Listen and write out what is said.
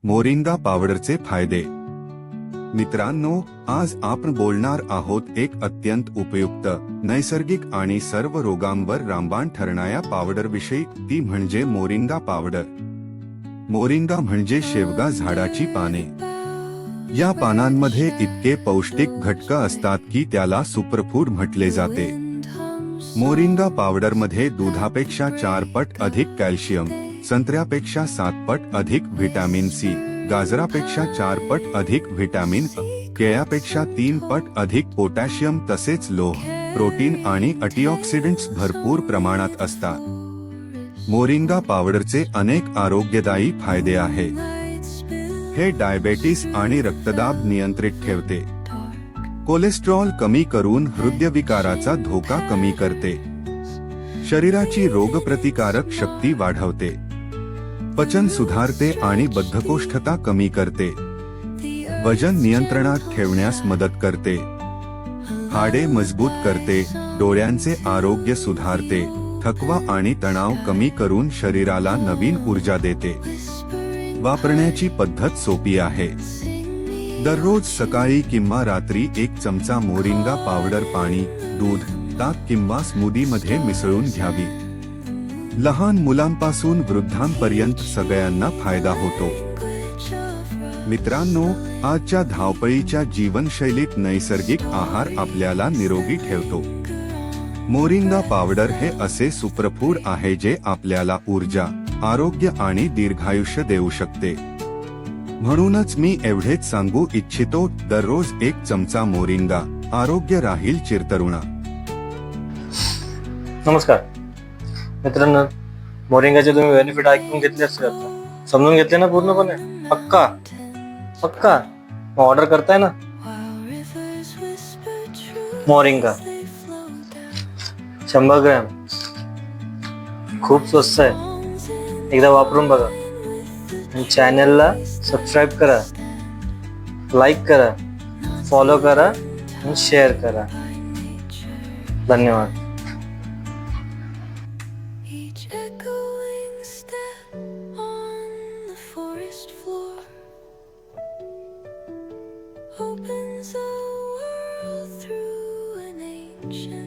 Moringa पावडरचे फायदे. मित्रांनो, आज आपण बोलणार आहोत एक अत्यंत उपयुक्त, नैसर्गिक आणि सर्व रोगांवर रामबाण ठरणाऱ्या पावडर विषयी, ती म्हणजे मोरिंगा पावडर. मोरिंगा म्हणजे शेवगा झाडाची पाने. या पानांमध्ये इतके पौष्टिक घटक असतात की त्याला सुपरफूड म्हटले जाते. मोरिंगा पावडरमध्ये दुधापेक्षा 4 पट अधिक कॅल्शियम, संत्र्यापेक्षा 7 पट अधिक व्हिटॅमिन सी, गाजरापेक्षा 4 पट अधिक व्हिटॅमिन अ, केळ्यापेक्षा 3 पट अधिक पोटॅशियम तसेच लोह, प्रोटीन आणि अँटीऑक्सिडंट्स भरपूर प्रमाणात असतात. मोरिंगा पावडरचे अनेक आरोग्यदायी फायदे आहेत. हे डायबेटिस आणि रक्तदाब नियंत्रित ठेवते. कोलेस्ट्रॉल कमी करून हृदयविकाराचा धोका कमी करते. शरीराची रोगप्रतिकारक शक्ती वाढवते. पचन सुधारते आणि बद्धकोष्ठता कमी करते. वजन नियंत्रणात ठेवण्यास मदत करते. हाडे मजबूत करते. डोळ्यांचे आरोग्य सुधारते. थकवा आणि तणाव कमी करून शरीराला नवीन ऊर्जा देते. वापरण्याची पद्धत सोपी आहे. दररोज सकाळी किंवा रात्री 1 चमचा मोरिंगा पावडर पाणी, दूध, ताक किंवा स्मूदी मध्ये मिसळून घ्यावी. लहान मुलांपासून वृद्धांपर्यंत सगळ्यांना फायदा होतो. मित्रांनो, आजच्या धावपळीच्या जीवनशैलीत नैसर्गिक आहार आपल्याला निरोगी ठेवतो. मोरिंगा पावडर हे असे सुपरफूड आहे जे आपल्याला ऊर्जा, आरोग्य आणि दीर्घायुष्य देऊ शकते. म्हणूनच मी एवढेच सांगू इच्छितो, दररोज 1 चमचा मोरिंगा, आरोग्य राहील चिरतरुणा. नमस्कार मित्रांनो, मोरिंगाचे तुम्ही बेनिफिट ऐकून घेतले असतील, आता समजून घेतले ना पूर्णपणे? पक्का पक्का मग ऑर्डर करताय ना? मोरिंगा 100 ग्रॅम, खूप स्वस्त आहे. एकदा वापरून बघा आणि चॅनलला सबस्क्राईब करा, लाईक करा, फॉलो करा आणि शेअर करा. धन्यवाद. Each echoing step on the forest floor opens a world through an ancient